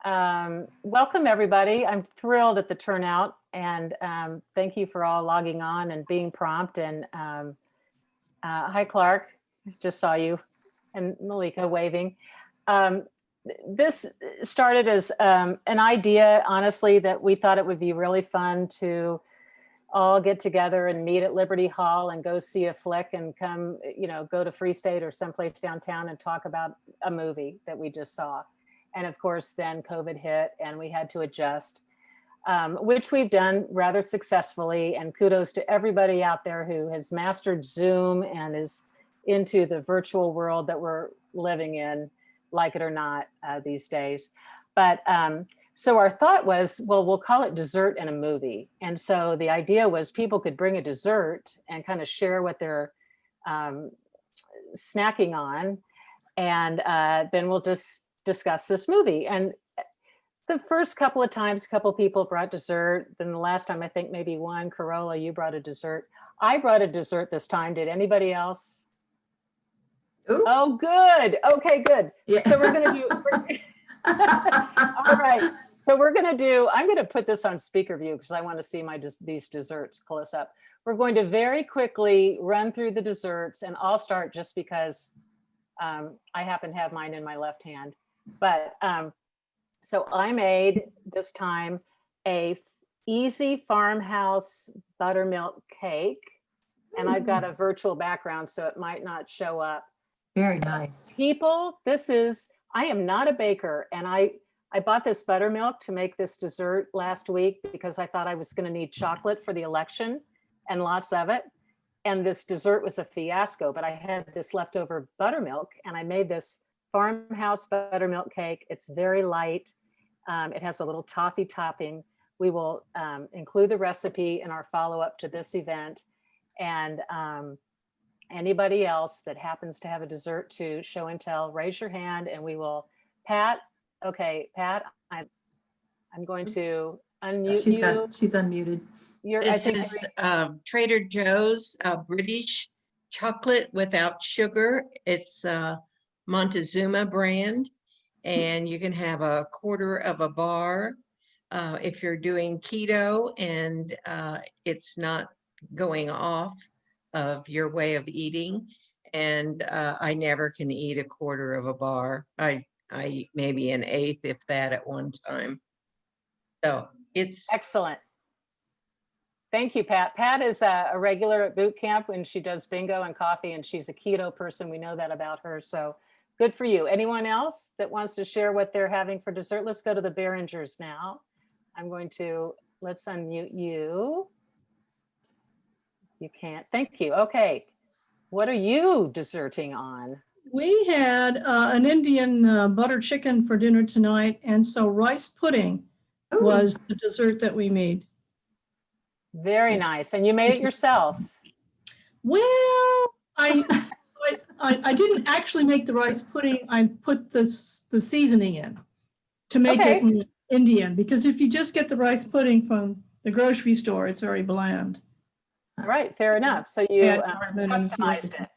Welcome, everybody. I'm thrilled at the turnout, and thank you for all logging on and being prompt. And hi, Clark. Just saw you, and Malika waving. This started as an idea, honestly, that we thought it would be really fun to all get together and meet at Liberty Hall and go see a flick and come, go to Free State or someplace downtown and talk about a movie that we just saw. And of course, then COVID hit and we had to adjust, which we've done rather successfully. And kudos to everybody out there who has mastered Zoom and is into the virtual world that we're living in, like it or not, these days. But so our thought was, well, we'll call it Dessert and a Movie. And so the idea was people could bring a dessert and kind of share what they're snacking on. And then we'll just discuss this movie. And the first couple of times, a couple of people brought dessert. Then the last time, I think maybe one, Corolla, you brought a dessert. I brought a dessert this time. Did anybody else? Ooh. Oh, good. Okay, good. Yeah. So we're going to do, all right. So we're going to do, I'm going to put this on speaker view because I want to see these desserts close up. We're going to very quickly run through the desserts, and I'll start just because I happen to have mine in my left hand. But so I made this time a easy Farmhouse buttermilk cake, and I've got a virtual background, so it might not show up. Very nice. People, I am not a baker, and I bought this buttermilk to make this dessert last week because I thought I was going to need chocolate for the election and lots of it. And this dessert was a fiasco, but I had this leftover buttermilk and I made this Farmhouse buttermilk cake. It's very light. It has a little toffee topping. We will include the recipe in our follow-up to this event. And anybody else that happens to have a dessert to show and tell, raise your hand and we will. Pat, okay, Pat, I'm going to unmute you. She's unmuted. This is Trader Joe's British chocolate without sugar. It's Montezuma brand, and you can have a quarter of a bar if you're doing keto and it's not going off of your way of eating. And I never can eat a quarter of a bar. I eat maybe an eighth, if that, at one time. So it's excellent. Thank you, Pat. Pat is a regular at boot camp when she does bingo and coffee, and she's a keto person. We know that about her. So good for you. Anyone else that wants to share what they're having for dessert? Let's go to the Behringers now. Let's unmute you. You can't. Thank you. Okay. What are you desserting on? We had an Indian butter chicken for dinner tonight, and so rice pudding was the dessert that we made. Very nice. And you made it yourself? Well, I didn't actually make the rice pudding. I put the seasoning in to make it Indian, because if you just get the rice pudding from the grocery store, it's very bland. All right, fair enough. So you customized it.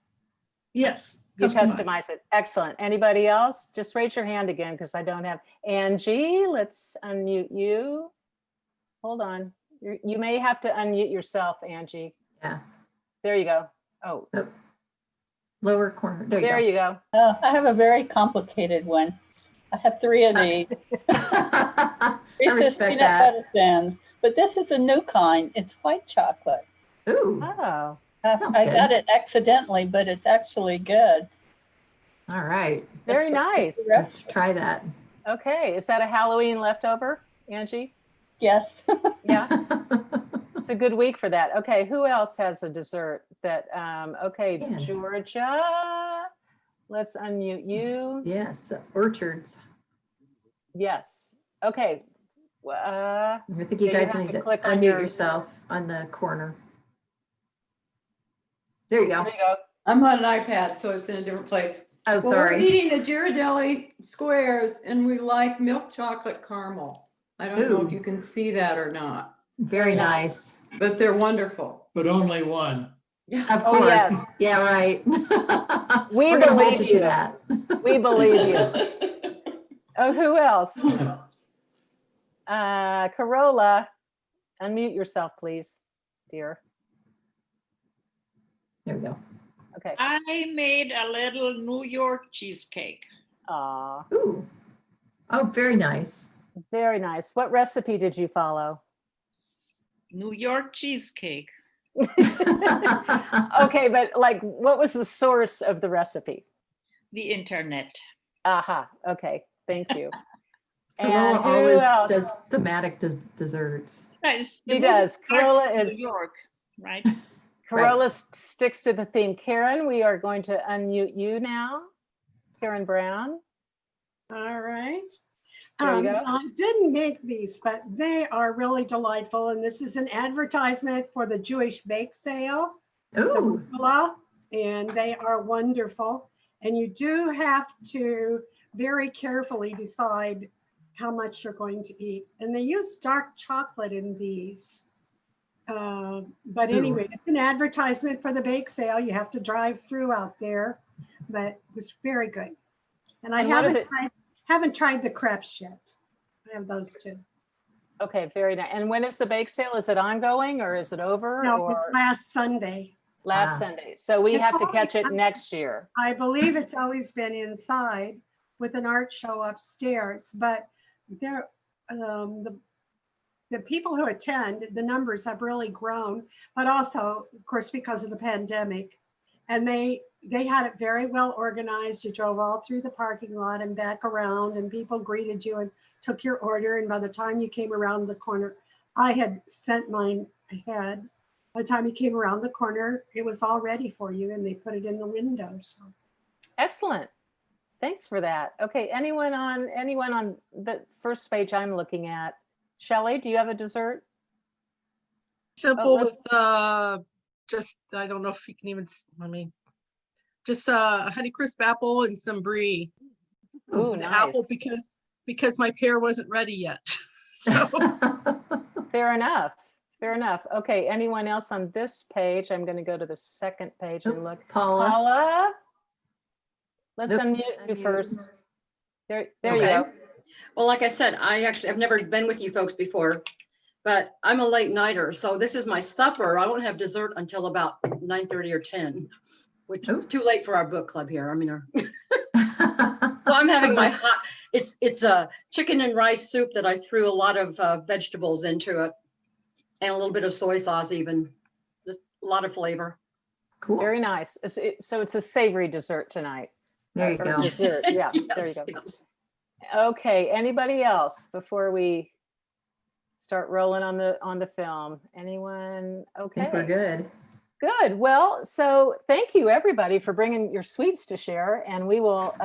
Yes. You customize it. Excellent. Anybody else? Just raise your hand again because I don't have. Angie, let's unmute you. Hold on. You may have to unmute yourself, Angie. Yeah. There you go. Oh. Lower corner. There you go. Oh, I have a very complicated one. I have 3 of these. Reese's peanut butter thins, but this is a new kind. It's white chocolate. Ooh. Oh. I got it accidentally, but it's actually good. All right. Very nice. Let's try that. Okay. Is that a Halloween leftover, Angie? Yes. Yeah. It's a good week for that. Okay. Who else has a dessert that, okay, Yeah. Georgia, let's unmute you. Yes. Orchards. Yes. Okay. I think you guys need to unmute yourself on the corner. There you go. There you go. I'm on an iPad, so it's in a different place. Oh, Well, sorry. we're eating the Ghirardelli squares, and we like milk chocolate caramel. I don't know if you can see that or not, Very nice. but they're wonderful. But only one. Of Oh, course. yes. Yeah, right. We We're gonna hold believe you to you. that. We believe you. Oh, who else? Corolla, unmute yourself, please, dear. There we go. Okay. I made a little New York cheesecake. Aw, Ooh. Oh, very nice. very nice. What recipe did you follow? New York cheesecake. Okay, but like, what was the source of the recipe? The internet. Aha, okay, thank you. Corolla And who always else? does thematic desserts. Right, the She movie does. starts Corolla in is- New York, right? Corolla sticks to the theme. Karen, we are going to unmute you now. Karen Brown. All right. There you go. I didn't make these, but they are really delightful. And this is an advertisement for the Jewish bake sale, Ooh. and they are wonderful. And you do have to very carefully decide how much you're going to eat. And they use dark chocolate in these. But anyway, it's an advertisement for the bake sale. You have to drive through out there, but it was very good. And I And what is haven't tried the crepes yet. I have those two. Okay, very nice. And when is the bake sale? Is it ongoing or is it over? No, or it's last Sunday. last Sunday? So we It's have to always- catch it next year. I believe it's always been inside with an art show upstairs, but there, the people who attend, the numbers have really grown, but also, of course, because of the pandemic. And they had it very well organized. You drove all through the parking lot and back around, and people greeted you and took your order. And by the time you came around the corner, I had sent mine ahead. By the time you came around the corner, it was all ready for you, and they put it in the window. So. Excellent. Thanks for that. Okay, anyone on the first page I'm looking at? Shelley, do you have a dessert? Simple let's- with just, I don't know if you can even, just a Honeycrisp apple and some brie. Ooh, The nice. apple because my pear wasn't ready yet. So Fair enough. Fair enough. Okay, anyone else on this page? I'm going to go to the second page and look. Paula. Paula? Let's Nope, unmute you unmute. first. There you Okay. go. Well, like I said, I've never been with you folks before, but I'm a late nighter, so this is my supper. I won't have dessert until about 9:30 or 10, which is too late for our book club here. I mean, so I'm having my hot, it's a chicken and rice soup that I threw a lot of vegetables into it and a little bit of soy sauce even, just a lot of flavor. Cool. Very nice. So it's a savory dessert tonight. There you Or go. Dessert, yeah, there you Yes, go. yes. Okay, anybody else before we start rolling on the film? Anyone? I think we're Okay, good. good. Well, so thank you everybody for bringing your sweets to share, and we will,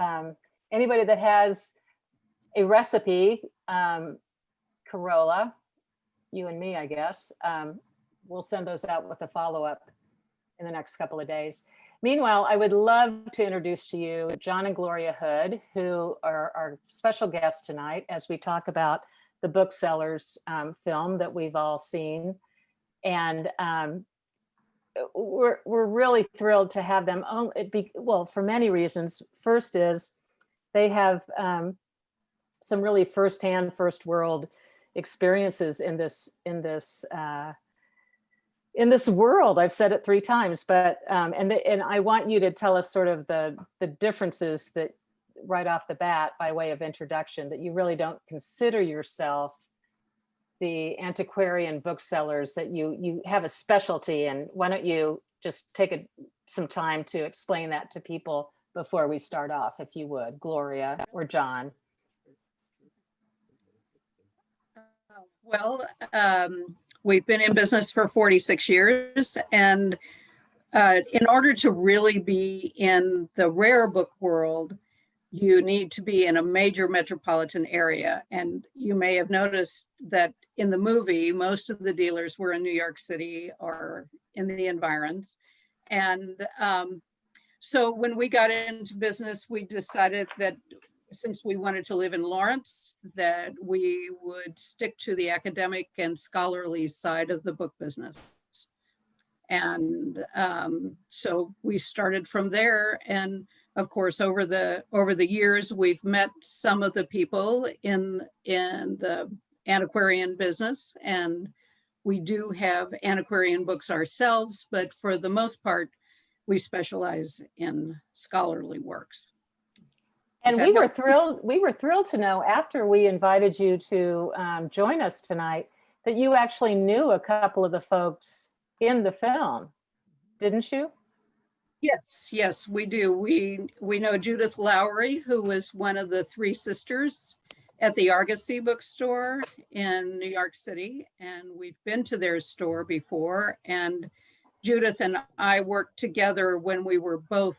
anybody that has a recipe, Corolla, you and me, I guess, we'll send those out with a follow-up in the next couple of days. Meanwhile, I would love to introduce to you John and Gloria Hood, who are our special guests tonight as we talk about the Booksellers film that we've all seen. And we're really thrilled to have them. Well, for many reasons. First is they have some really firsthand, first world experiences in this world. I've said it 3 times, but and I want you to tell us sort of the differences that right off the bat by way of introduction, that you really don't consider yourself the antiquarian booksellers, that you have a specialty. And why don't you just take some time to explain that to people before we start off, if you would, Gloria or John. Well, we've been in business for 46 years, and in order to really be in the rare book world, you need to be in a major metropolitan area. And you may have noticed that in the movie, most of the dealers were in New York City or in the environs. And so when we got into business, we decided that since we wanted to live in Lawrence, that we would stick to the academic and scholarly side of the book business. And so we started from there. And of course, over the years, we've met some of the people in the antiquarian business, and we do have antiquarian books ourselves, but for the most part, we specialize in scholarly works. And Does we that were help? thrilled. We were thrilled to know after we invited you to join us tonight that you actually knew a couple of the folks in the film, didn't you? Yes, we do. We know Judith Lowry, who was one of the three sisters at the Argosy bookstore in New York City, and we've been to their store before. And Judith and I worked together when we were both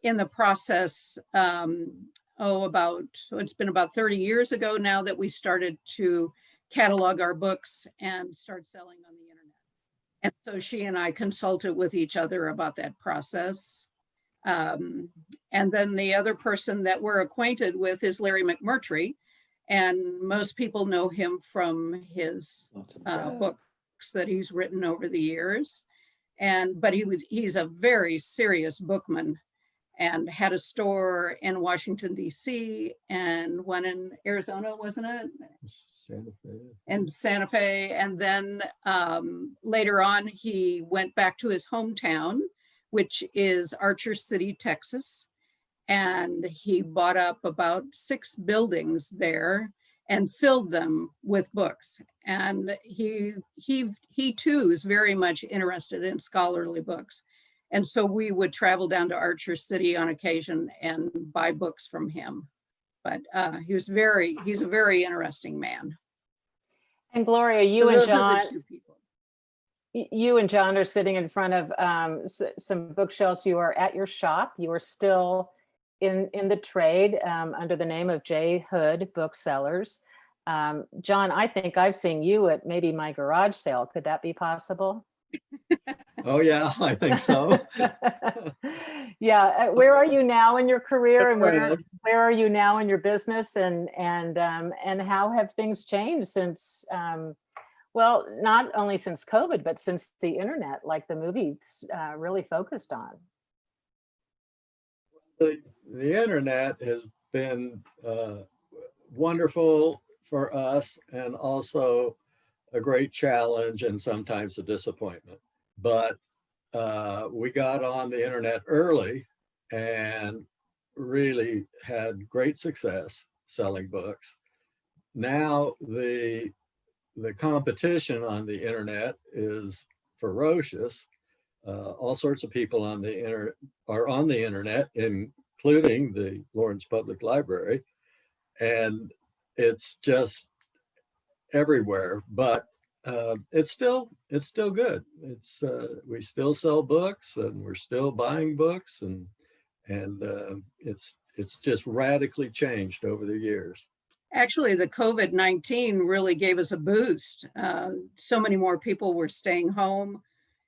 in the process. It's been about 30 years ago now that we started to catalog our books and start selling on the internet. And so she and I consulted with each other about that process. And then the other person that we're acquainted with is Larry Mcmurtry. And most people know him from his books that he's written over the years. But he's a very serious bookman and had a store in Washington, D.C. and one in Arizona, wasn't it? Santa Fe. And Santa Fe. And then later on, he went back to his hometown, which is Archer City, Texas. And he bought up about 6 buildings there and filled them with books. And he too is very much interested in scholarly books. And so we would travel down to Archer City on occasion and buy books from him. But he's a very interesting man. And Gloria, you So and those John, are the two people. you and John are sitting in front of some bookshelves. You are at your shop. You are still in the trade under the name of J. Hood Booksellers. John, I think I've seen you at maybe my garage sale. Could that be possible? Oh yeah, I think so. Yeah. Where are you now in your career, and Right. where are you now in your business, and how have things changed since? Well, not only since COVID, but since the internet, like the movies really focused on. The internet has been wonderful for us, and also a great challenge and sometimes a disappointment. But we got on the internet early and really had great success selling books. Now the competition on the internet is ferocious. All sorts of people on the are on the internet, including the Lawrence Public Library, and it's just everywhere. But it's still good. We still sell books, and we're still buying books, and it's just radically changed over the years. Actually, the COVID-19 really gave us a boost. So many more people were staying home.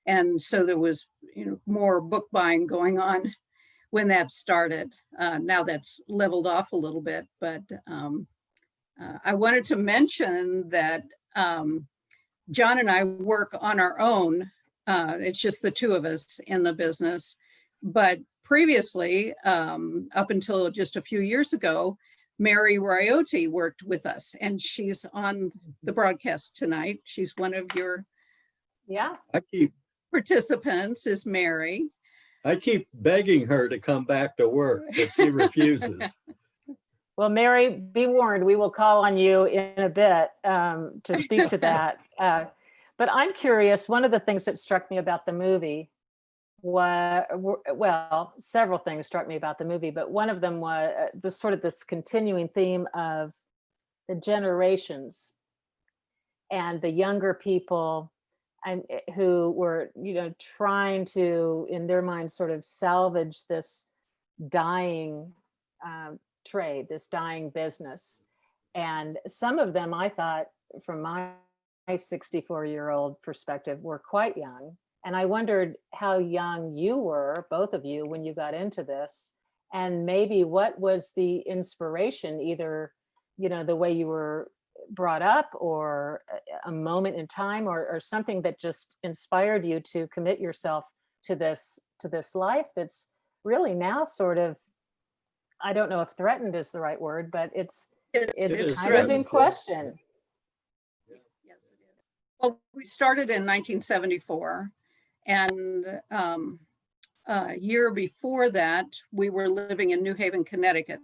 And so there was, more book buying going on when that started. Now that's leveled off a little bit, but I wanted to mention that John and I work on our own. It's just the two of us in the business. But previously, up until just a few years ago, Mary Riotti worked with us, and she's on the broadcast tonight. She's one of your participants, is Mary. I keep begging her to come back to work, but she refuses. Well, Mary, be warned, we will call on you in a bit to speak to that. But I'm curious, one of the things that struck me about the movie well, several things struck me about the movie, but one of them was this continuing theme of the generations and the younger people and who were, trying to, in their minds, sort of salvage this dying trade, this dying business. And some of them, I thought, from my 64-year-old perspective, were quite young. And I wondered how young you were, both of you, when you got into this, and maybe what was the inspiration, either, the way you were brought up, or a moment in time, or something that just inspired you to commit yourself to this life that's really now sort of, I don't know if threatened is the right word, but it's kind of in question. Well, we started in 1974, and a year before that, we were living in New Haven, Connecticut.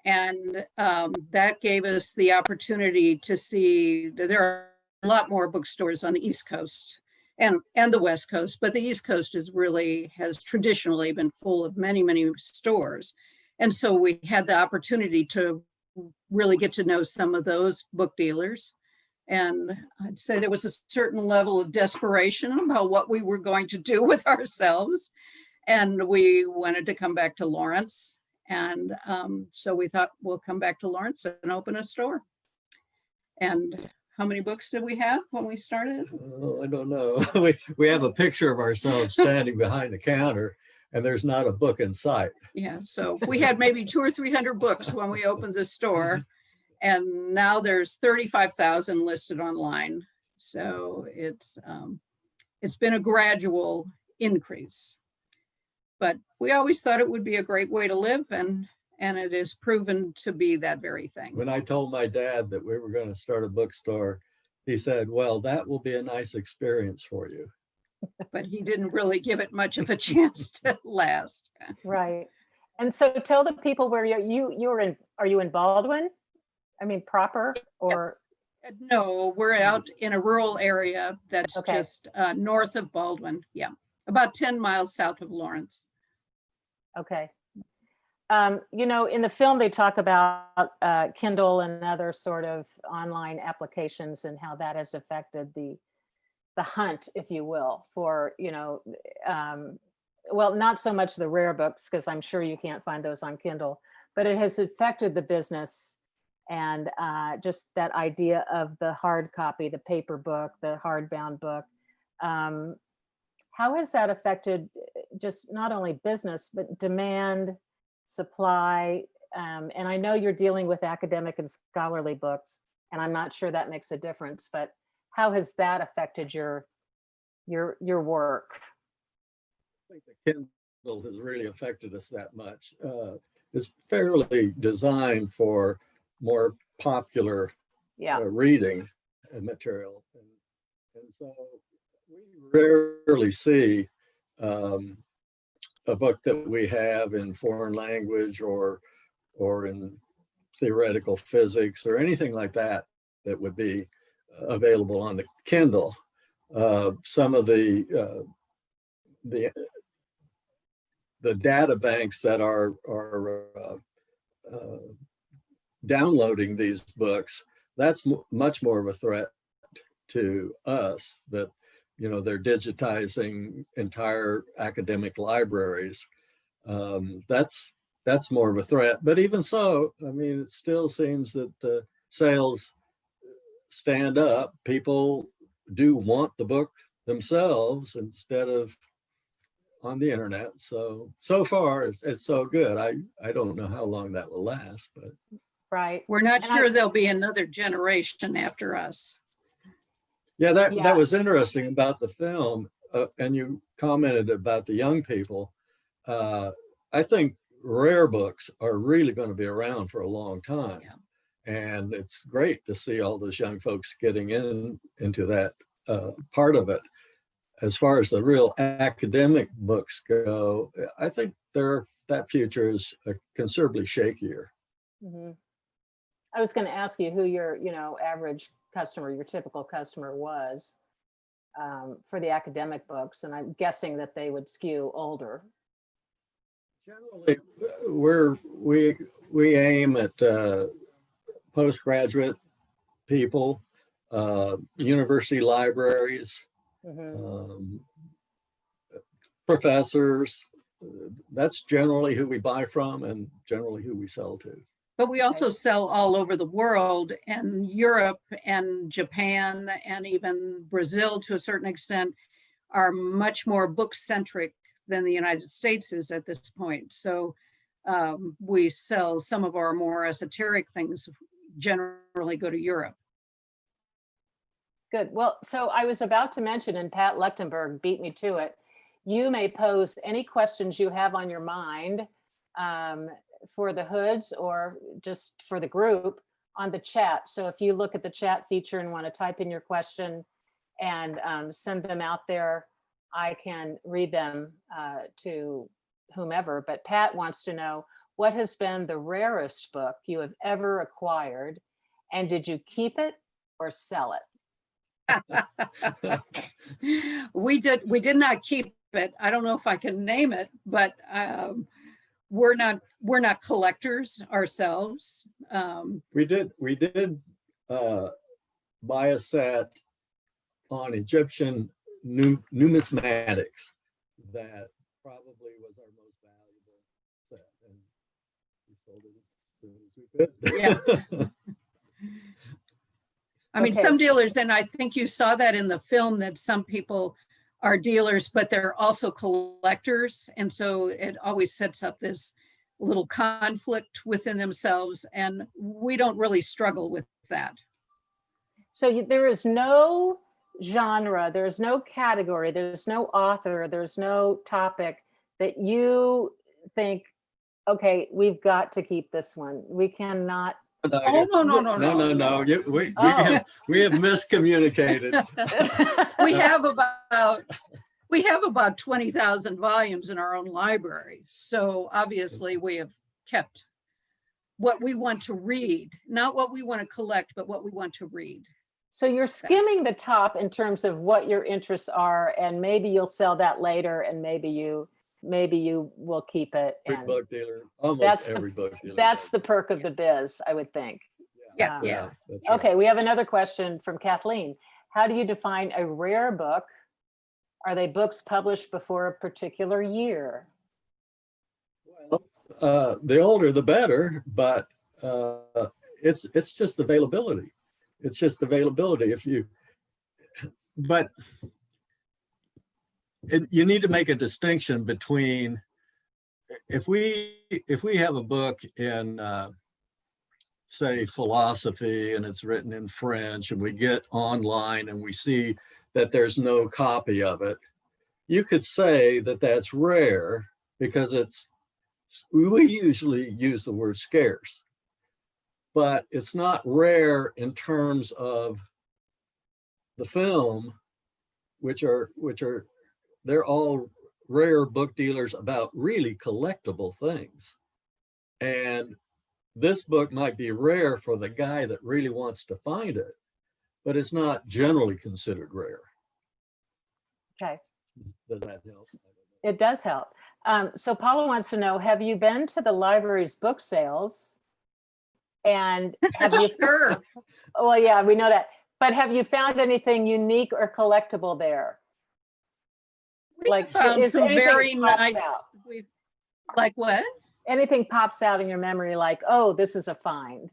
And that gave us the opportunity to see that there are a lot more bookstores on the East Coast and the West Coast, but the East Coast has traditionally been full of many, many stores. And so we had the opportunity to really get to know some of those book dealers. And I'd say there was a certain level of desperation about what we were going to do with ourselves. And we wanted to come back to Lawrence. And so we thought we'll come back to Lawrence and open a store. And how many books did we have when we started? Oh, I don't know. We have a picture of ourselves standing behind the counter, and there's not a book in sight. Yeah, so we had maybe 200 or 300 books when we opened the store. And now there's 35,000 listed online. So it's been a gradual increase. But we always thought it would be a great way to live, and it is proven to be that very thing. When I told my dad that we were going to start a bookstore, he said, well, that will be a nice experience for you. But he didn't really give it much of a chance to last. Right. And so tell the people where you're in, are you in Baldwin? I mean, proper or? Yes. No, we're out in a rural area that's just north of Baldwin. Yeah, about 10 miles south of Lawrence. Okay. You know, in the film, they talk about Kindle and other sort of online applications and how that has affected the hunt, if you will, for, you know, well, not so much the rare books, because I'm sure you can't find those on Kindle, but it has affected the business and just that idea of the hard copy, the paper book, the hardbound book. How has that affected just not only business, but demand, supply? And I know you're dealing with academic and scholarly books, and I'm not sure that makes a difference, but how has that affected your work? I think the Kindle has really affected us that much. It's fairly designed for more popular reading material. And so we rarely see a book that we have in foreign language or in theoretical physics or anything like that that would be available on the Kindle. Some of the data banks that are downloading these books, that's much more of a threat to us, that, you know, they're digitizing entire academic libraries. That's more of a threat. But even so, I mean, it still seems that the sales stand up. People do want the book themselves instead of on the internet. So far it's so good. I don't know how long that will last, but right. We're not sure there'll be another generation after us. Yeah, that was interesting about the film. And you commented about the young people. I think rare books are really going to be around for a long time. Yeah. And it's great to see all those young folks getting into that part of it. As far as the real academic books go, I think that future is considerably shakier. Mm-hmm. I was going to ask you who your, you know, average customer, your typical customer was for the academic books, and I'm guessing that they would skew older. Generally, we aim at postgraduate people, university libraries, professors. That's generally who we buy from and generally who we sell to. But we also sell all over the world, and Europe and Japan and even Brazil to a certain extent are much more book-centric than the United States is at this point. So we sell some of our more esoteric things, generally go to Europe. Good. Well, so I was about to mention, and Pat Lechtenberg beat me to it, you may pose any questions you have on your mind for the Hoods or just for the group on the chat. So if you look at the chat feature and want to type in your question, and send them out there. I can read them to whomever, but Pat wants to know, what has been the rarest book you have ever acquired, and did you keep it or sell it? We did not keep it. I don't know if I can name it, but we're not collectors ourselves. We did buy a set on Egyptian numismatics that probably was our most valuable set, and we sold it as soon as we could. Yeah. I mean, some dealers, and I think you saw that in the film, that some people are dealers, but they're also collectors. And so it always sets up this little conflict within themselves. And we don't really struggle with that. So there is no genre, there's no category, there's no author, there's no topic that you think, okay, we've got to keep this one. We cannot. No. We have miscommunicated. We have about 20,000 volumes in our own library. So obviously we have kept what we want to read, not what we want to collect, but what we want to read. So you're skimming the top in terms of what your interests are, and maybe you'll sell that later, and maybe you will keep it. Every And book dealer, almost every book dealer. that's the perk of the biz, I would think. Yeah. That's right. Okay, we have another question from Kathleen. How do you define a rare book? Are they books published before a particular year? Well, the older the better, but it's just availability. It's just availability. You need to make a distinction between, if we have a book in say philosophy, and it's written in French, and we get online and we see that there's no copy of it, you could say that that's rare, because we usually use the word scarce, but it's not rare in terms of the film, which are they're all rare book dealers about really collectible things. And this book might be rare for the guy that really wants to find it, but it's not generally considered rare. Okay. Does that help? It does help. So Paula wants to know, have you been to the library's book sales? And have you? Sure. Well, yeah, we know that. But have you found anything unique or collectible there? We found some very nice. Like what? Anything pops out in your memory, like, oh, this is a find?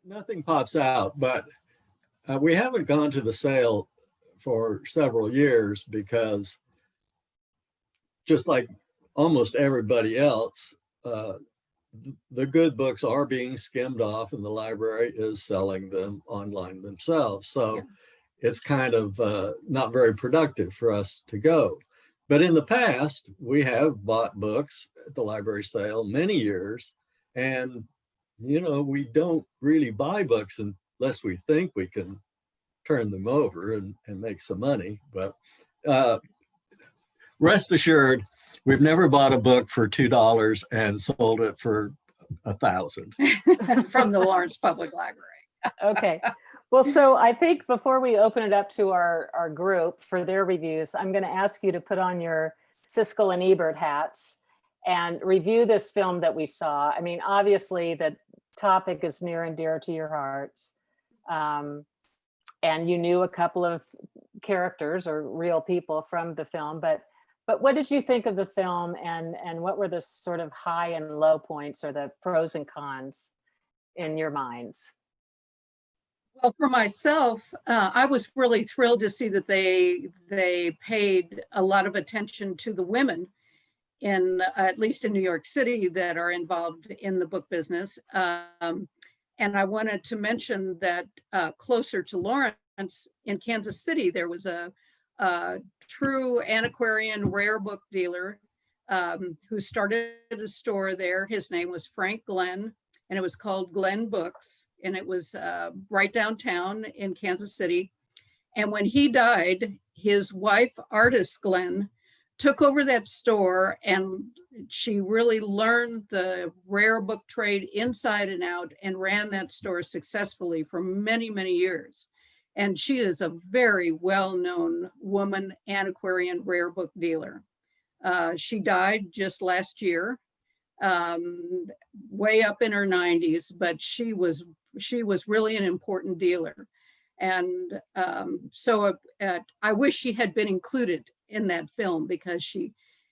Nothing pops out, but we haven't gone to the sale for several years, because just like almost everybody else, the good books are being skimmed off, and the library is selling them online themselves. So it's kind of not very productive for us to go. But in the past, we have bought books at the library sale many years, and we don't really buy books unless we think we can turn them over and make some money. But rest assured, we've never bought a book for $2 and sold it for $1,000 from the Lawrence Public Library. Okay. Well, so I think before we open it up to our group for their reviews, I'm going to ask you to put on your Siskel and Ebert hats and review this film that we saw. I mean, obviously the topic is near and dear to your hearts. And you knew a couple of characters or real people from the film, but what did you think of the film, and what were the sort of high and low points, or the pros and cons in your minds? Well, for myself, I was really thrilled to see that they paid a lot of attention to the women at least in New York City, that are involved in the book business. And I wanted to mention that closer to Lawrence, in Kansas City, there was a true antiquarian rare book dealer who started a store there. His name was Frank Glenn, and it was called Glenn Books. and it was right downtown in Kansas City. And when he died, his wife, Artist Glenn, took over that store, and she really learned the rare book trade inside and out and ran that store successfully for many, many years. And she is a very well-known woman antiquarian rare book dealer. She died just last year, way up in her 90s, but she was really an important dealer. And so I wish she had been included in that film, because she,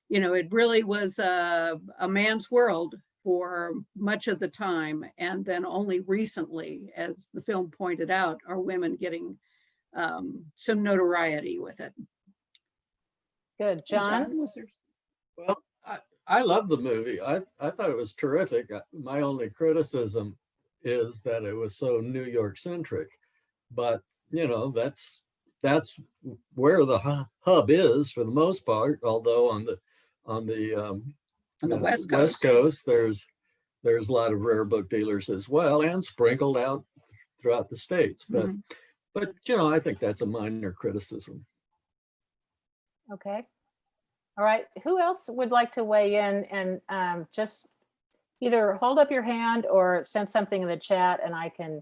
it really was a man's world for much of the time. And then only recently, as the film pointed out, are women getting some notoriety with it. Good. John? Well, I love the movie. I thought it was terrific. My only criticism is that it was so New York centric, but that's where the hub is for the most part. Although on the West Coast, there's a lot of rare book dealers as well, and sprinkled out throughout the states. But I think that's a minor criticism. Okay. All right. Who else would like to weigh in and just either hold up your hand or send something in the chat, and I can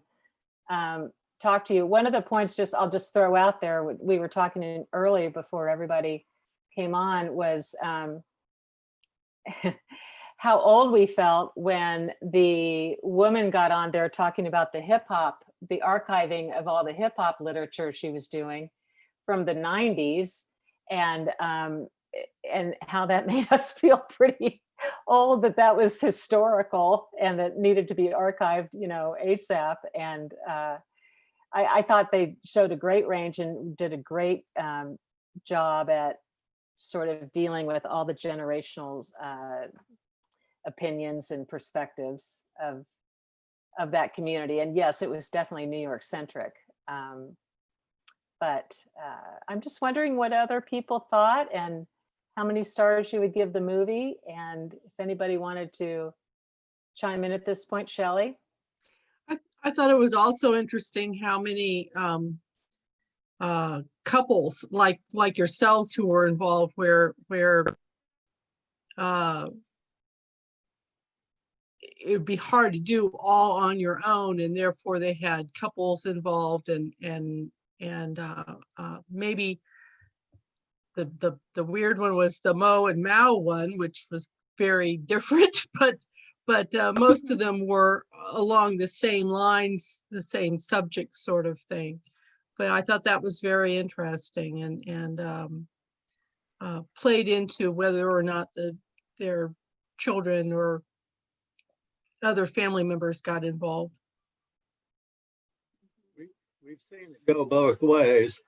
talk to you. One of the points I'll just throw out there, we were talking earlier before everybody came on, was how old we felt when the woman got on there talking about the hip hop, the archiving of all the hip hop literature she was doing from the 90s, and how that made us feel pretty old, that was historical and that needed to be archived, ASAP. And I thought they showed a great range and did a great job at sort of dealing with all the generational opinions and perspectives of that community. And yes, it was definitely New York centric. But I'm just wondering what other people thought and how many stars you would give the movie. And if anybody wanted to chime in at this point, Shelley? I thought it was also interesting how many couples like yourselves who were involved where it would be hard to do all on your own, and therefore they had couples involved, and maybe the weird one was the Mo and Mao one, which was very different, but most of them were along the same lines, the same subject sort of thing. But I thought that was very interesting and played into whether or not their children or other family members got involved. We've seen it go both ways.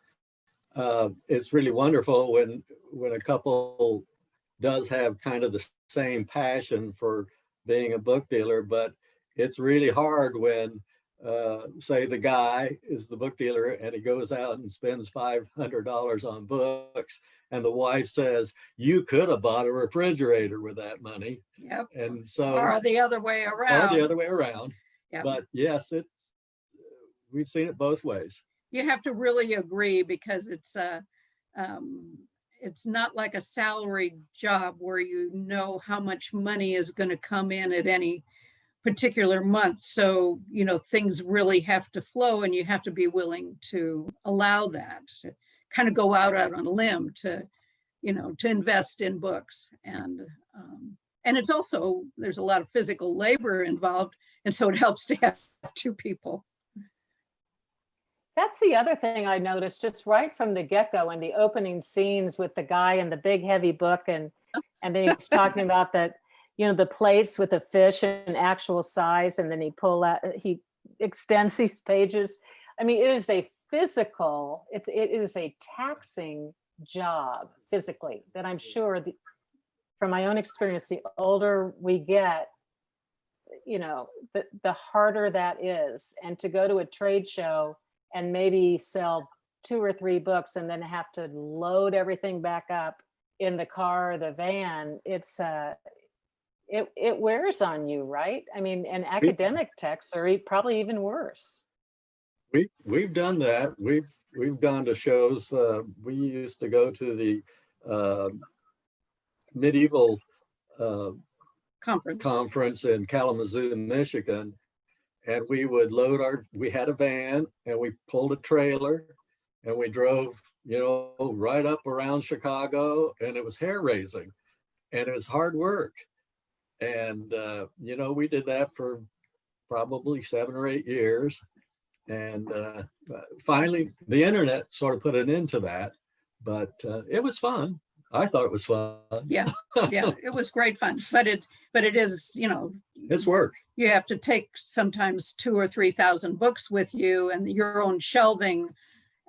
It's really wonderful when a couple does have kind of the same passion for being a book dealer, but it's really hard when say the guy is the book dealer and he goes out and spends $500 on books, and the wife says, you could have bought a refrigerator with that money. Yep. And so, or the other way around. Yep. But yes, we've seen it both ways. You have to really agree, because it's not like a salaried job where you know how much money is going to come in at any particular month. So, things really have to flow, and you have to be willing to allow that, to kind of go out on a limb to invest in books. And it's also, there's a lot of physical labor involved. And so it helps to have two people. That's the other thing I noticed just right from the get-go in the opening scenes with the guy in the big heavy book, and then he was talking about that, the plates with the fish in actual size, and then he extends these pages. I mean, it is a physical, it is a taxing job physically that I'm sure from my own experience, the older we get, the harder that is. And to go to a trade show and maybe sell 2 or 3 books and then have to load everything back up in the car or the van, it it wears on you, right? I mean, and academic texts are probably even worse. We've done that. We've gone to shows. We used to go to the medieval conference in Kalamazoo, Michigan, and we would we had a van and we pulled a trailer and we drove, right up around Chicago, and it was hair raising and it was hard work. And, we did that for probably 7 or 8 years. And finally, the internet sort of put an end to that, but it was fun. I thought it was fun. Yeah, it was great fun, but it is, it's work. You have to take sometimes 2,000 or 3,000 books with you and your own shelving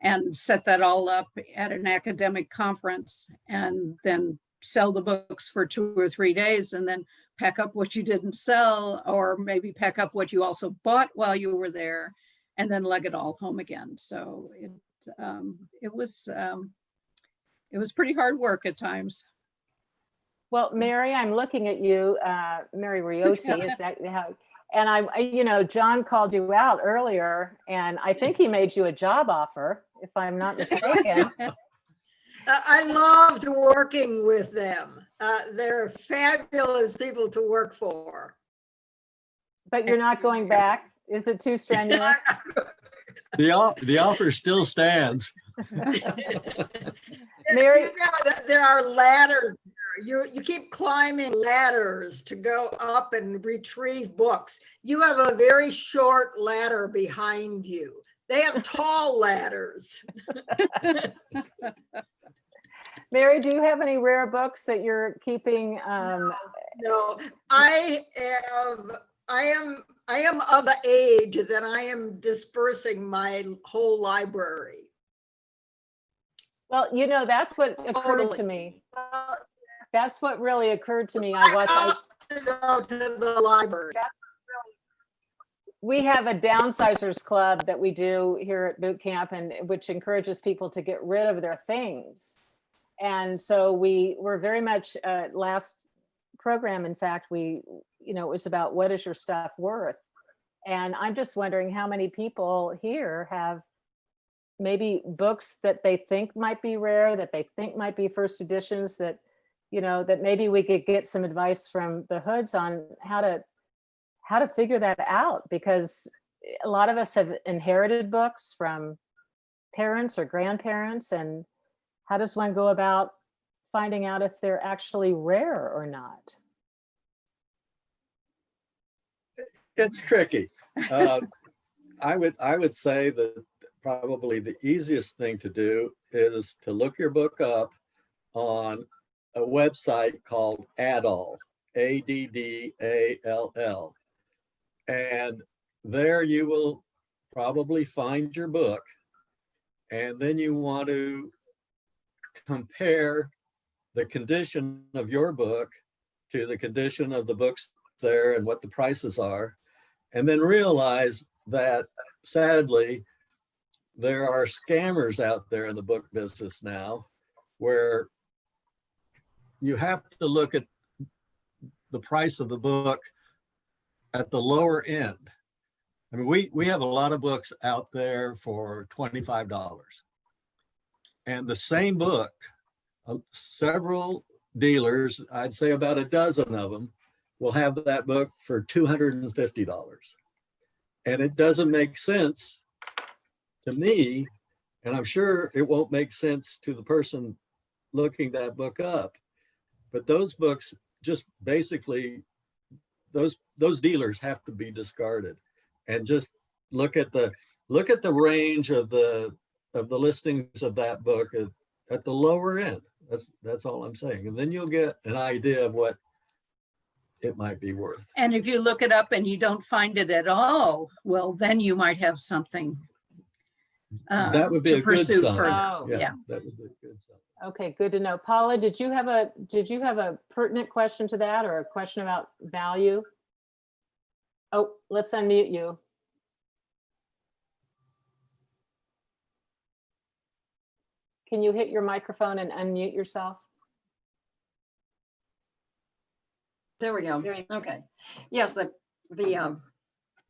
and set that all up at an academic conference and then sell the books for 2 or 3 days and then pack up what you didn't sell, or maybe pack up what you also bought while you were there and then lug it all home again. So it was pretty hard work at times. Well, Mary, I'm looking at you, Mary Riotti, is that how? And John called you out earlier, and I think he made you a job offer, if I'm not mistaken. I loved working with them. They're fabulous people to work for. But you're not going back? Is it too strenuous? The offer still stands. Mary, there are ladders. You keep climbing ladders to go up and retrieve books. You have a very short ladder behind you. They have tall ladders. Mary, do you have any rare books that you're keeping? No, I am of the age that I am dispersing my whole library. Well, that's what occurred to me. That's what really occurred to me. I go to the library. We have a downsizers club that we do here at boot camp, and which encourages people to get rid of their things. And so we were very much last program. In fact, it was about what is your stuff worth? And I'm just wondering how many people here have maybe books that they think might be rare, that they think might be first editions, that that maybe we could get some advice from the Hoods on how to figure that out, because a lot of us have inherited books from parents or grandparents, and how does one go about finding out if they're actually rare or not? It's tricky. I would say that probably the easiest thing to do is to look your book up on a website called Addall, Addall. And there you will probably find your book. And then you want to compare the condition of your book to the condition of the books there and what the prices are. And then realize that sadly, there are scammers out there in the book business now where you have to look at the price of the book at the lower end. I mean, we have a lot of books out there for $25. And the same book, several dealers, I'd say about a dozen of them, will have that book for $250. And it doesn't make sense to me, and I'm sure it won't make sense to the person looking that book up. But those books just basically, those dealers have to be discarded, and just look at the range of the listings of that book at the lower end. That's all I'm saying. And then you'll get an idea of what it might be worth. And if you look it up and you don't find it at all, well, then you might have something that would be to a good pursue sign. further. Yeah, that would be a good sign. Okay, good to know. Paula, did you have a pertinent question to that, or a question about value? Oh, let's unmute you. Can you hit your microphone and unmute yourself? There we go. Very- Okay. Yes, the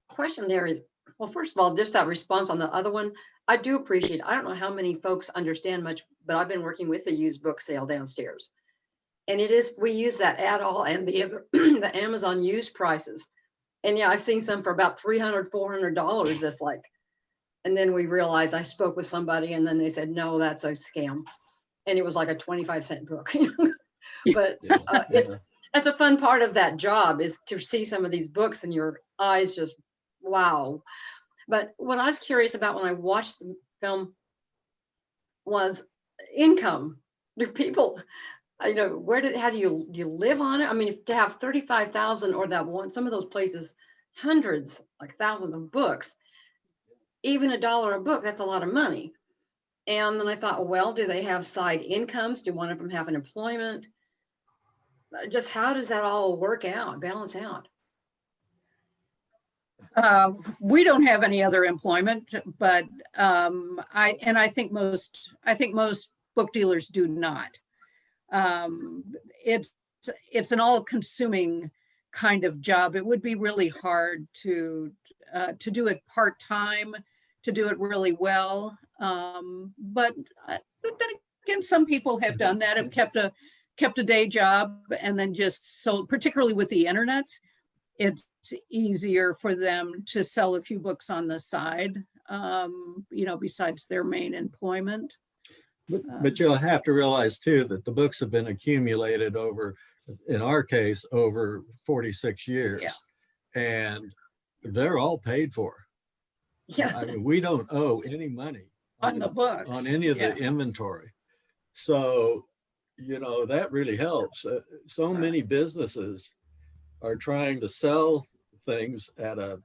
question there is, well, first of all, just that response on the other one, I do appreciate. I don't know how many folks understand much, but I've been working with the used book sale downstairs. And it is, we use that at all and the other, the Amazon used prices. And yeah, I've seen some for about $300, $400. That's like, and then we realized I spoke with somebody and then they said, no, that's a scam. And it was like a 25-cent book. But that's a fun part of that job, is to see some of these books and your eyes just, wow. But what I was curious about when I watched the film was income. Do people, how do you live on it? I mean, to have 35,000 or that one, some of those places, hundreds, like thousands of books, even $1 a book, that's a lot of money. And then I thought, well, do they have side incomes? Do one of them have an employment? Just how does that all work out, balance out? We don't have any other employment, but I think most book dealers do not. It's an all-consuming kind of job. It would be really hard to do it part-time, to do it really well. But then again, some people have done that, have kept a day job and then just sold, particularly with the internet. It's easier for them to sell a few books on the side, besides their main employment. But you'll have to realize too that the books have been accumulated over, in our case, over 46 years. Yeah. And they're all paid for. Yeah. I mean, we don't owe any money on the books, on any of the inventory. So, that really helps. So many businesses are trying to sell things at a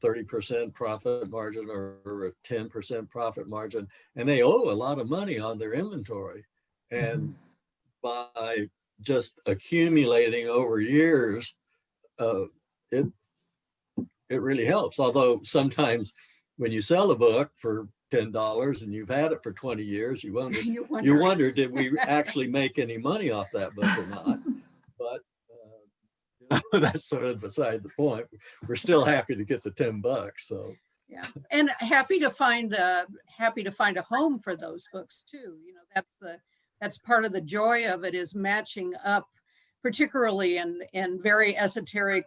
30% profit margin or a 10% profit margin, and they owe a lot of money on their inventory. And by just accumulating over years, it really helps. Although sometimes when you sell a book for $10 and you've had it for 20 years, you wonder, did we actually make any money off that book or not? But that's sort of beside the point. We're still happy to get the $10. So yeah, and happy to find a home for those books too. That's part of the joy of it, is matching up, particularly in very esoteric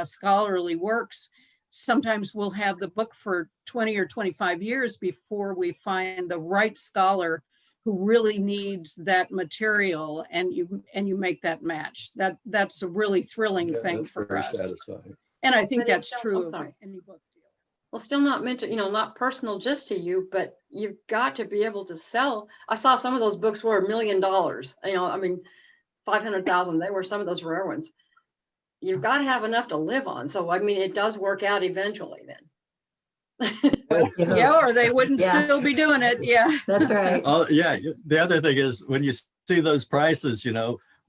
scholarly works. Sometimes we'll have the book for 20 or 25 years before we find the right scholar who really needs that material, and you make that match. That's a really thrilling thing for us. Satisfying. And I think that's true of any book deal. Well, still not meant to, not personal just to you, but you've got to be able to sell. I saw some of those books were $1 million. 500,000. They were some of those rare ones. You've got to have enough to live on. So, it does work out eventually then. Yeah, or they wouldn't still be doing it. Yeah, that's right. Oh yeah. The other thing is, when you see those prices,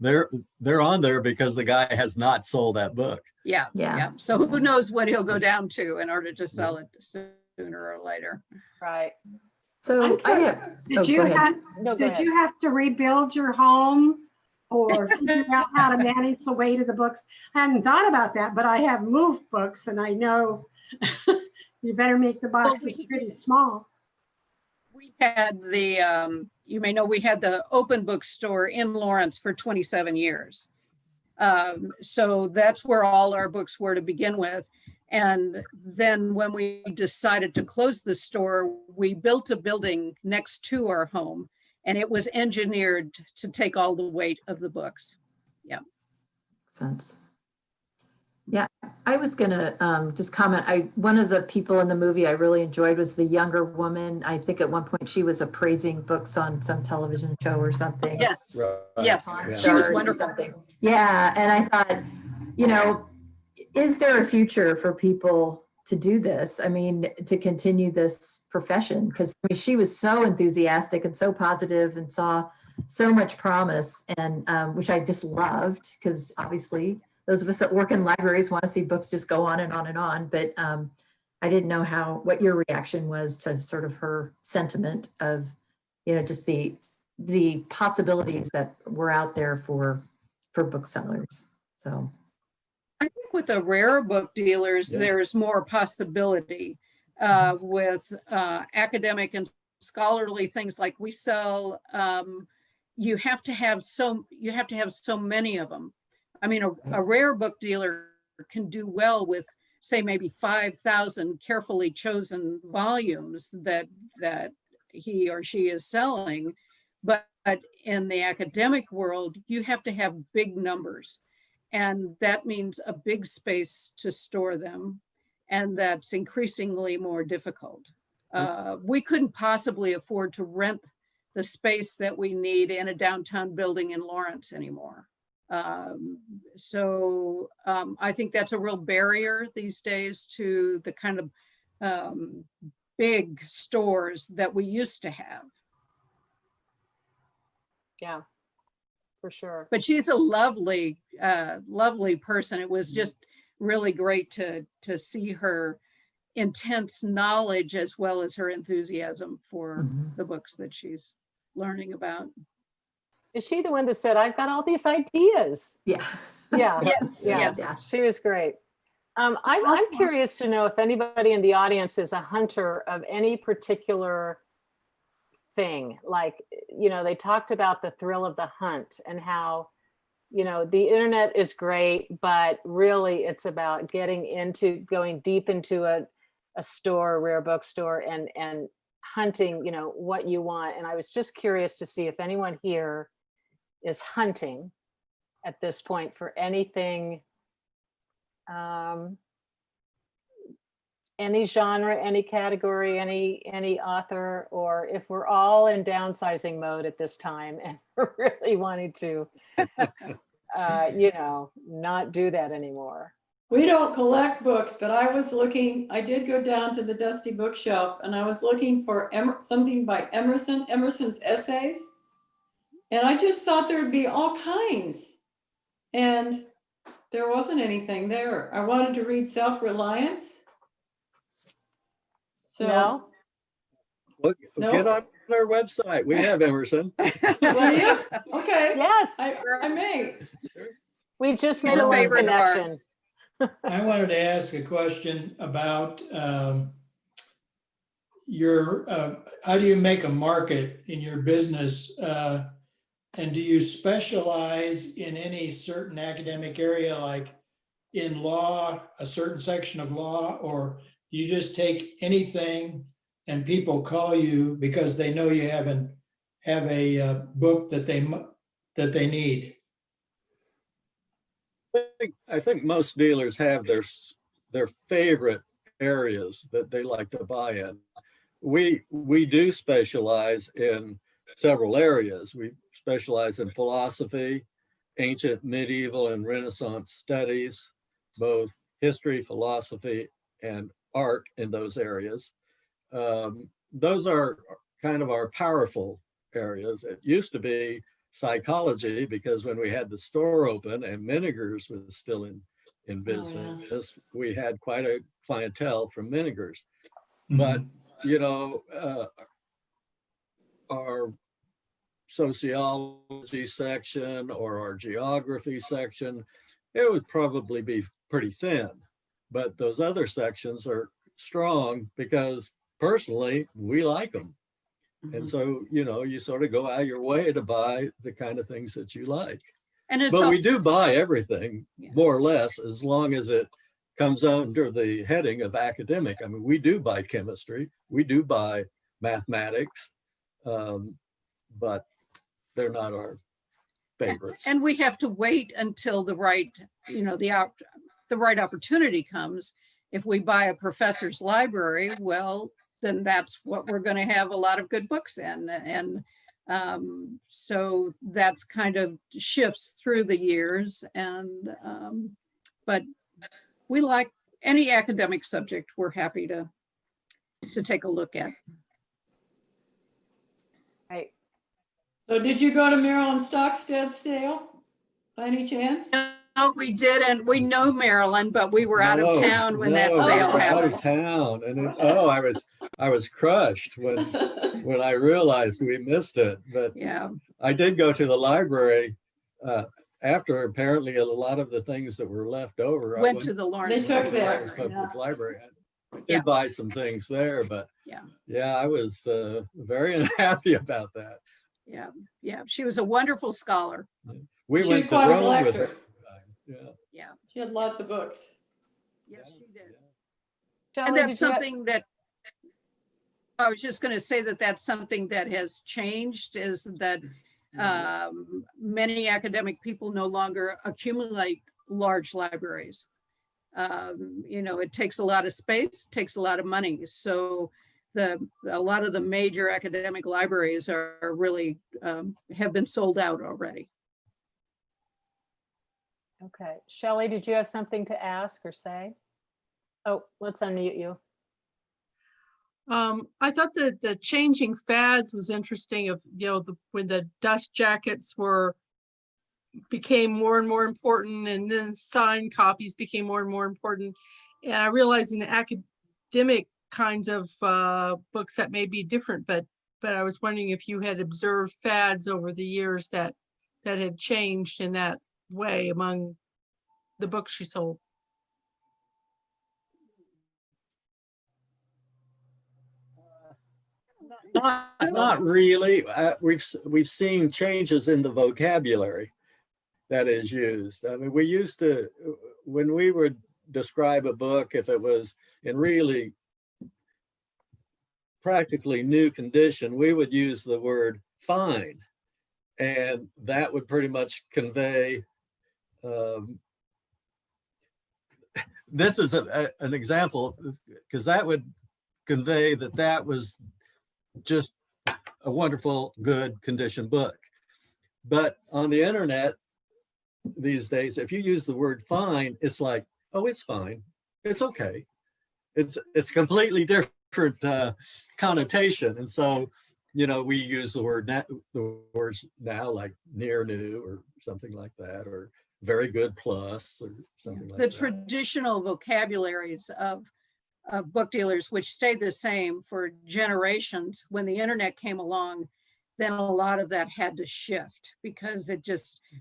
they're on there because the guy has not sold that book. Yeah. So who knows what he'll go down to in order to sell it sooner or later. Right. So did you have to rebuild your home or figure out how to manage the weight of the books? I hadn't thought about that, but I have moved books, and I know you better make the boxes pretty small. We had you may know, we had the open bookstore in Lawrence for 27 years. So that's where all our books were to begin with. And then when we decided to close the store, we built a building next to our home, and it was engineered to take all the weight of the books. Yeah. Sense. Yeah, I was gonna just comment. One of the people in the movie I really enjoyed was the younger woman. I think at one point she was appraising books on some television show or something. Yes, right. Yes, Yeah. She was wonderful. Yeah, and I thought, is there a future for people to do this? I mean, to continue this profession? Because she was so enthusiastic and so positive and saw so much promise, and which I just loved, because obviously those of us that work in libraries want to see books just go on and on and on. But I didn't know what your reaction was to sort of her sentiment of, just the possibilities that were out there for booksellers. So, I think with the rare book dealers, Yeah. there's more possibility with academic and scholarly things like we sell. You have to have so many of them. I mean, a rare book dealer can do well with, say, maybe 5,000 carefully chosen volumes that he or she is selling, but in the academic world, you have to have big numbers. And that means a big space to store them. And that's increasingly more difficult. We couldn't possibly afford to rent the space that we need in a downtown building in Lawrence anymore. So I think that's a real barrier these days to the kind of big stores that we used to have. Yeah, for sure. But she's a lovely, lovely person. It was just really great to see her intense knowledge as well as her enthusiasm for the books that she's learning about. Is she the one that said, I've got all these ideas? yeah. Yeah. Yes, Yeah. yes. She was great. I'm curious to know if anybody in the audience is a hunter of any particular thing. Like, you know, they talked about the thrill of the hunt and how, you know, the internet is great, but really it's about going deep into a store, a rare bookstore, and hunting, you know, what you want. And I was just curious to see if anyone here is hunting at this point for anything, any genre, any category, any author, or if we're all in downsizing mode at this time and we're really wanting to, you know, not do that anymore. We don't collect books, but I did go down to the dusty bookshelf and I was looking for something by Emerson's essays. And I just thought there'd be all kinds. And there wasn't anything there. I wanted to read Self-Reliance. So, No? Look, No. get on our website. We have Emerson. do you? Okay. Yes, I may. we just He's made a a love favorite of ours. connection. I wanted to ask a question about your, how do you make a market in your business? And do you specialize in any certain academic area, like in law, a certain section of law, or you just take anything and people call you because they know you have a book that they need? I think most dealers have their favorite areas that they like to buy in. We do specialize in several areas. We specialize in philosophy, ancient, medieval, and Renaissance studies, both history, philosophy, and art in those areas. Those are kind of our powerful areas. It used to be psychology, because when we had the store open and Menninger's was still in business, we had quite a clientele from Menninger's. But, you know, our sociology section or our geography section, it would probably be pretty thin. But those other sections are strong because personally, we like them. And so, you know, you sort of go out your way to buy the kind of things that you like. And it's But we also- do buy everything, Yeah. more or less, as long as it comes under the heading of academic. I mean, we do buy chemistry, we do buy mathematics, but they're not our favorites. And we have to wait until the right, you know, the right opportunity comes. If we buy a professor's library, well, then that's what we're going to have a lot of good books in. And so that's kind of shifts through the years. And but we like any academic subject, we're happy to take a look at. Right. So did you go to Maryland Stockstead sale by any chance? No, we didn't. We know Maryland, but we were out of town when that No, sale we were out happened. of town, and I was crushed when I realized we missed it. But Yeah. I did go to the library after apparently a lot of the things that were left over, I Went to the Lawrence. They took to the that, Lawrence Public Library. I did Yeah. buy some things there, but Yeah. yeah, I was very unhappy about that. Yeah, yeah. She was a wonderful scholar. We She went was to quite a Rome with collector. her. Yeah. Yeah. She had lots of books. Yes, she did. Shelley, And did that's you have- something that I was just going to say, that that's something that has changed, is that many academic people no longer accumulate large libraries. You know, it takes a lot of space, takes a lot of money. So a lot of the major academic libraries are really have been sold out already. Okay, Shelley, did you have something to ask or say? Oh, let's unmute you. I thought that the changing fads was interesting of, when the dust jackets became more and more important, and then signed copies became more and more important. And I realized in academic kinds of books that may be different, but I was wondering if you had observed fads over the years that had changed in that way among the books you sold. Not really. We've seen changes in the vocabulary that is used. I mean, we used to, when we would describe a book, if it was in really practically new condition, we would use the word fine, and that would pretty much convey. This is an example, because that would convey that was just a wonderful, good condition book. But on the internet these days, if you use the word fine, it's like, oh, it's fine, it's okay. It's completely different connotation. And so, we use the words now, like near new or something like that, or very good plus or something like that. The traditional vocabularies of book dealers, which stayed the same for generations, when the internet came along, then a lot of that had to shift, because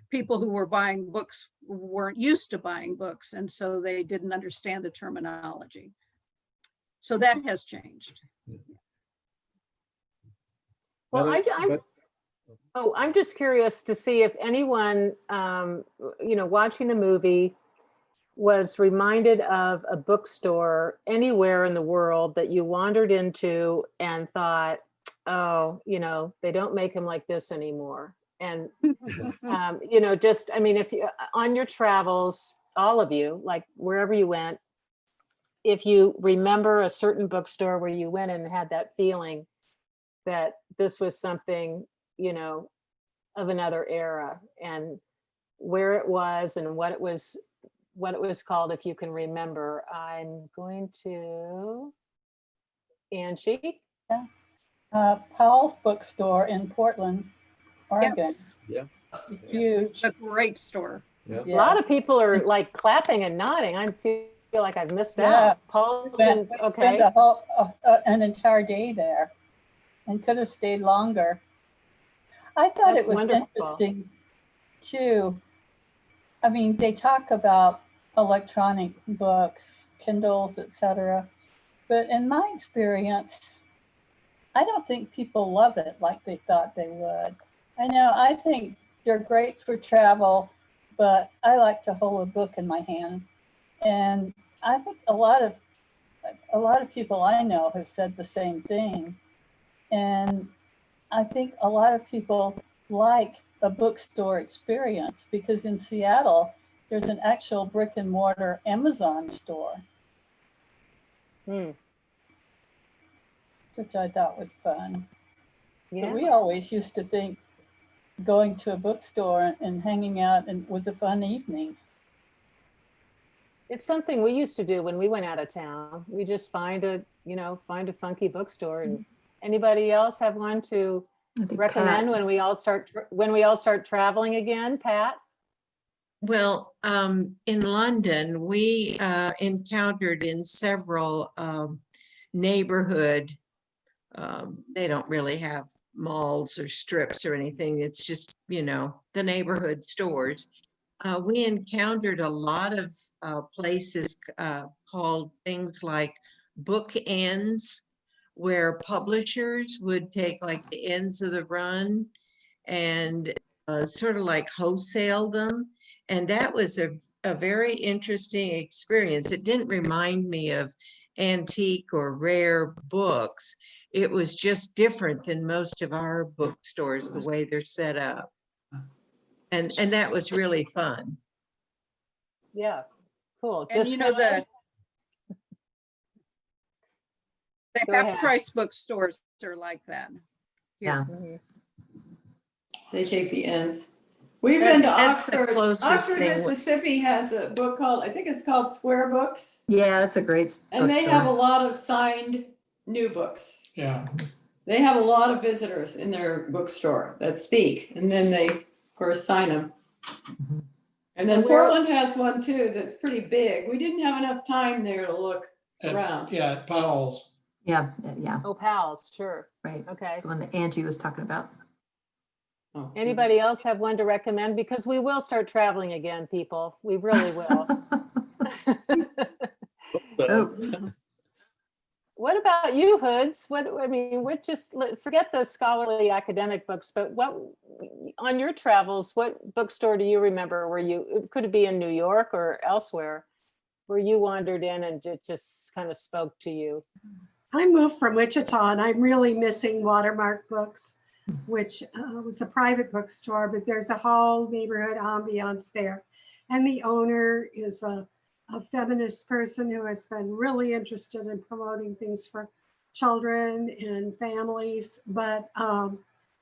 people who were buying books weren't used to buying books, and so they didn't understand the terminology. So that has changed. Well, I'm just curious to see if anyone, watching the movie was reminded of a bookstore anywhere in the world that you wandered into and thought, oh, they don't make them like this anymore. And, if you, on your travels, all of you, like wherever you went, if you remember a certain bookstore where you went and had that feeling that this was something, of another era, and where it was and what it was called, if you can remember. I'm going to Angie. Yeah. Paul's bookstore in Portland, Oregon. Yes. Yeah. Huge. A great store. Yeah. A lot of people are like clapping and nodding. I feel like I've missed Yeah. out. Paul, We okay. spent an entire day there and could have stayed longer. I thought That's it was wonderful. interesting too. I mean, they talk about electronic books, Kindles, etc. But in my experience, I don't think people love it like they thought they would. I think they're great for travel, but I like to hold a book in my hand. And I think a lot of people I know have said the same thing. And I think a lot of people like a bookstore experience, because in Seattle, there's an actual brick and mortar Amazon store, which I thought was fun. Yeah. But we always used to think going to a bookstore and hanging out was a fun evening. It's something we used to do when we went out of town. We just find a funky bookstore. And anybody else have one to recommend when we all start traveling again, Pat? Well, in London, we encountered in several neighborhood, they don't really have malls or strips or anything. It's just, the neighborhood stores. we encountered a lot of places called things like bookends, where publishers would take like the ends of the run and sort of like wholesale them. And that was a very interesting experience. It didn't remind me of antique or rare books. It was just different than most of our bookstores, the way they're set up. And that was really fun. Yeah, cool. And you know, the Go half ahead. price bookstores are like that. Yeah. Mhm. They take the ends. We've been to That's the Oxford. closest Oxford, thing. Mississippi has a book called, I think it's called Square Books. Yeah, that's a great And they have a bookstore. lot of signed new books. Yeah. They have a lot of visitors in their bookstore that speak, and then they, of course, sign them. And then And where- Portland has one too that's pretty big. We didn't have enough time there to look around. Yeah, at Powell's. Yeah, yeah, Oh, pals, sure. right. Okay. So when the Angie was talking about. Oh. Anybody else have one to recommend? Because we will start traveling again, people. We really will. Oh, What about you, Hoods? What forget those scholarly academic books, but what, on your travels, what bookstore do you remember where you, could it be in New York or elsewhere, where you wandered in and it just kind of spoke to you? I moved from Wichita and I'm really missing Watermark Books, which was a private bookstore, but there's a whole neighborhood ambiance there. And the owner is a feminist person who has been really interested in promoting things for children and families. But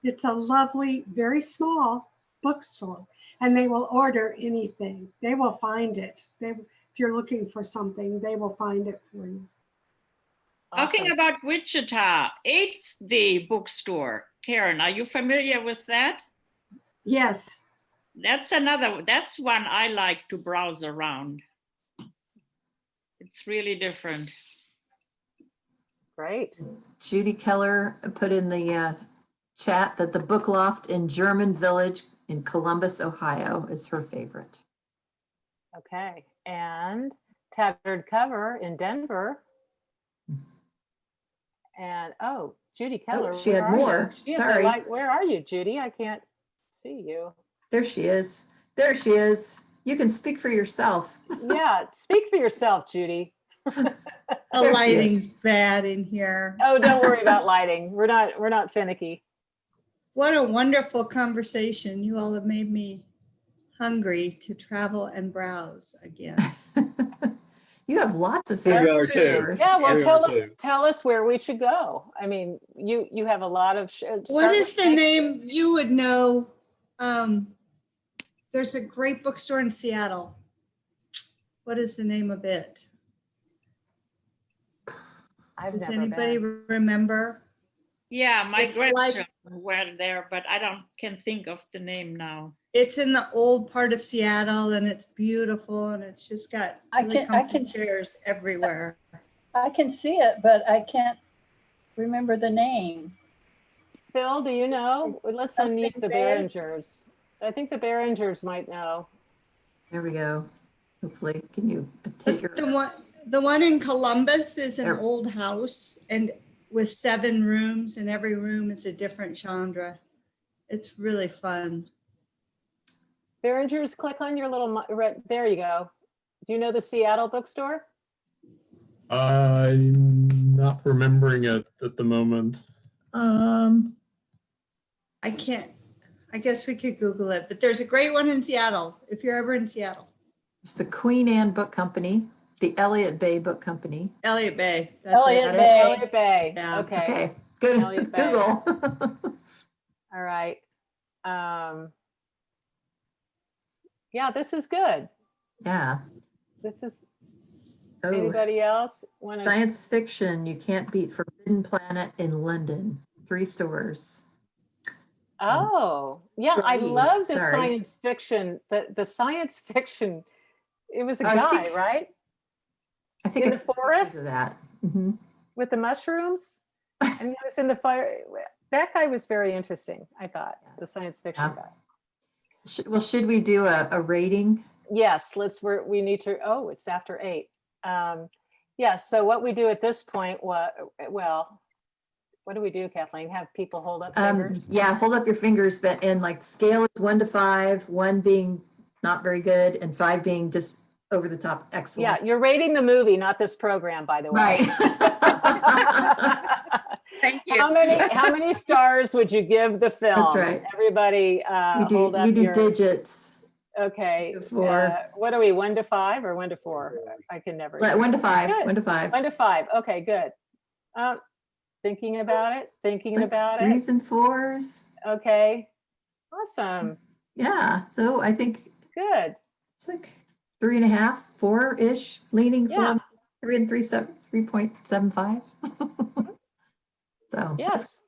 it's a lovely, very small bookstore, and they will order anything. They will find it. If you're looking for something, they will find it for you. Talking Awesome. about Wichita, it's the bookstore. Karen, are you familiar with that? Yes. That's one I like to browse around. It's really different. Great. Judy Keller put in the chat that the Book Loft in German Village in Columbus, Ohio is her favorite. Okay. And Tattered Cover in Denver. And Judy Keller. she had where are more. you? She has a Sorry. light- where are you, Judy? I can't see you. There she is. There she is. You can speak for yourself. Yeah, speak for yourself, Judy. The There she is. lighting's bad in here. Oh, don't worry about lighting. We're not finicky. What a wonderful conversation. You all have made me hungry to travel and browse again. You have lots of We favorite are too. tours. Yeah, well, We tell are us too. tell us where we should go. I mean, you have a lot of. What is the name? You would know. There's a great bookstore in Seattle. What is the name of it? I've Does never anybody been. remember? Yeah, my It's like- grandchildren were there, but I can think of the name now. It's in the old part of Seattle and it's beautiful and it's just got I really can- I comfy can- chairs everywhere. I can see it, but I can't remember the name. Phil, do you know? Let's unmute the Something vague. Behringers. I think the Behringers might know. There we go. Hopefully, can you take your, The one in Columbus is an There. old house and with 7 rooms and every room is a different genre. It's really fun. Behringers, click on your little, there you go. Do you know the Seattle bookstore? I'm not remembering it at the moment. I can't, I guess we could Google it, but there's a great one in Seattle, if you're ever in Seattle. it's the Queen Anne Book Company, the Elliott Bay Book Company. Elliott Bay. that's it. Elliott That is- Bay. Elliott Bay. Yeah. Okay. Okay, good. Elliott Bay. Google. All right. Yeah, this is good. Yeah. This is, Oh, anybody else want to? science fiction, you can't beat Forbidden Planet in London. 3 stores. Oh, yeah, I Please, love the sorry. science fiction, the science fiction. It was a I guy, think- right? I think In I've the seen pictures forest? of that. Mhm. With the mushrooms? And he was in the fire. That guy was very interesting, I thought, the science fiction Yeah. guy. Well, should we do a rating? Yes, we need to, oh, it's after 8. Yes, so what we do at this point, what do we do, Kathleen? Have people hold up fingers? Yeah, hold up your fingers, but in like scale is 1 to 5, 1 being not very good and 5 being just over the top Yeah, excellent. you're rating the movie, not this program, by the way. Right. Thank you. How many stars would you give the film? That's right. Everybody hold up We do your, digits. okay. Before. What are we, 1 to 5 or 1 to 4? I can never. 1 to 5. Good. 1 to 5. 1 to 5. Okay, good. Thinking about it. It's like 3s and 4s. Okay. Awesome. Yeah. So I think Good. it's like 3.5, 4-ish, leaning Yeah. 4, 3.75. So Yes.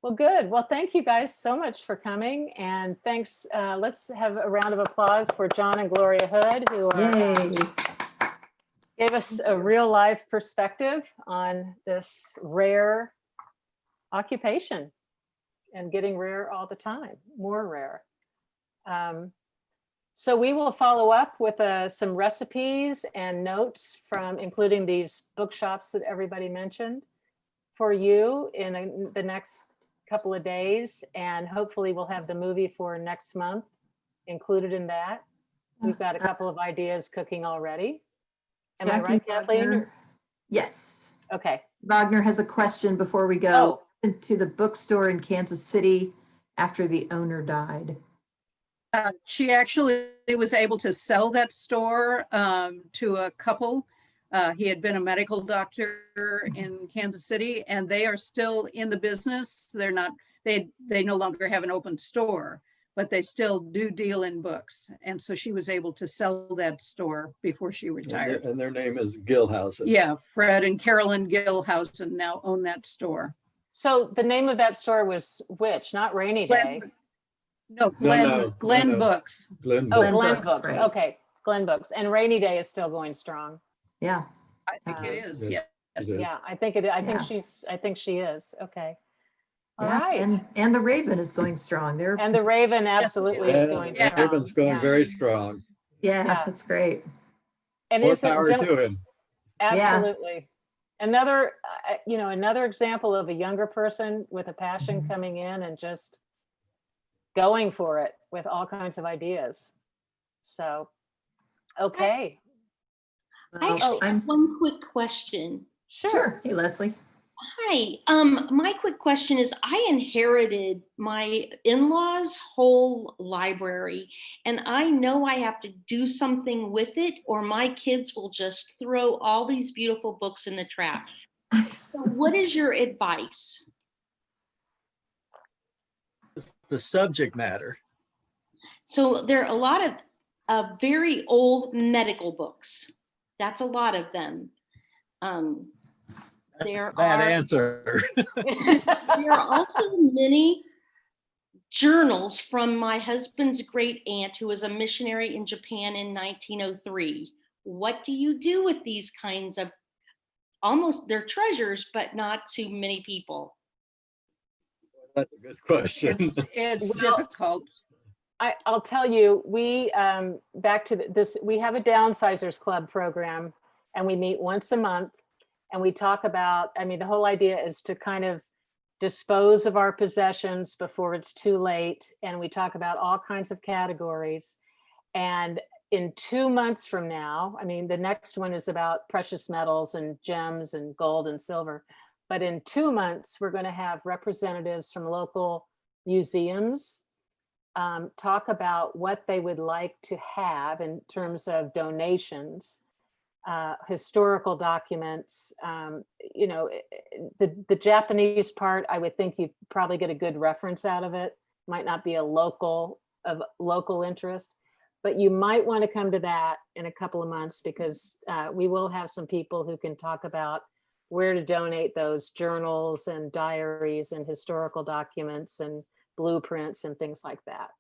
Well, good. Well, thank you guys so much for coming, and thanks. Let's have a round of applause for John and Gloria Hood, who yay. gave us a real life perspective on this rare occupation and getting rare all the time, more rare. So we will follow up with some recipes and notes from including these bookshops that everybody mentioned for you in the next couple of days. And hopefully we'll have the movie for next month included in that. We've got a couple of ideas cooking already. Am I right, Kathleen? Wagner. Yes. Okay. Wagner has a question before we go. To the bookstore in Kansas City after the owner died. She actually was able to sell that store to a couple. He had been a medical doctor in Kansas City, and they are still in the business. They're not, they no longer have an open store, but they still do deal in books. And so she was able to sell that store before she retired. And their name is Gilhausen. Yeah, Fred and Carolyn Gilhausen now own that store. So the name of that store was which? Not Rainy Day. Glen Books. Glen Oh, Books. Glen Books, Books. right. Okay, Glen Books. And Rainy Day is still going strong. Yeah. I think it is. Yes, Yes. it is. Yeah, I think it. I think Yeah. she is. Okay. All Yeah, right. and the Raven is going strong. They're And the Raven absolutely is going strong. Raven's going Yeah. very strong. yeah, that's great. And More is it, power to him. absolutely. Another, another example of a younger person with a passion coming in and just going for it with all kinds of ideas. So, okay. Well, I actually I'm have one quick question. sure. Hey, Leslie. Hi, my quick question is I inherited my in-laws' whole library, and I know I have to do something with it or my kids will just throw all these beautiful books in the trash. So what is your advice? The subject matter. So there are a lot of very old medical books. That's a lot of them. There Bad are answer. there are also many journals from my husband's great aunt who was a missionary in Japan in 1903. What do you do with these kinds of they're treasures, but not to many people? That's a good question. It's Well, difficult. I'll tell you, we back to this. We have a Downsizers Club program, and we meet once a month, and we talk about. I mean, the whole idea is to kind of dispose of our possessions before it's too late, and we talk about all kinds of categories. And in 2 months from now, I mean, the next one is about precious metals and gems and gold and silver. But in 2 months, we're going to have representatives from local museums talk about what they would like to have in terms of donations, historical documents. The Japanese part, I would think you'd probably get a good reference out of it. Might not be of local interest, but you might want to come to that in a couple of months because we will have some people who can talk about where to donate those journals and diaries and historical documents and blueprints and things like that.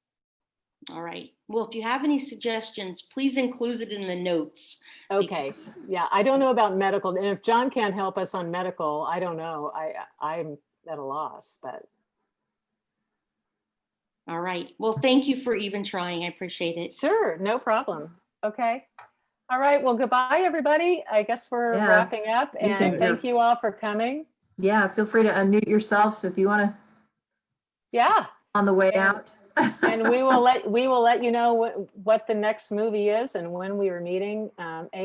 All right. Well, if you have any suggestions, please include it in the notes. Okay. Yeah, I don't know about medical. And if John can't help us on medical, I don't know. I'm at a loss, but. All right. Well, thank you for even trying. I appreciate it. Sure, no problem. Okay. All right. Well, goodbye, everybody. I guess we're Yeah, wrapping up, you can- and thank you all for coming. Yeah, feel free to unmute yourself if you want to Yeah. on the way And- out. And we will let you know what the next movie is and when we are meeting.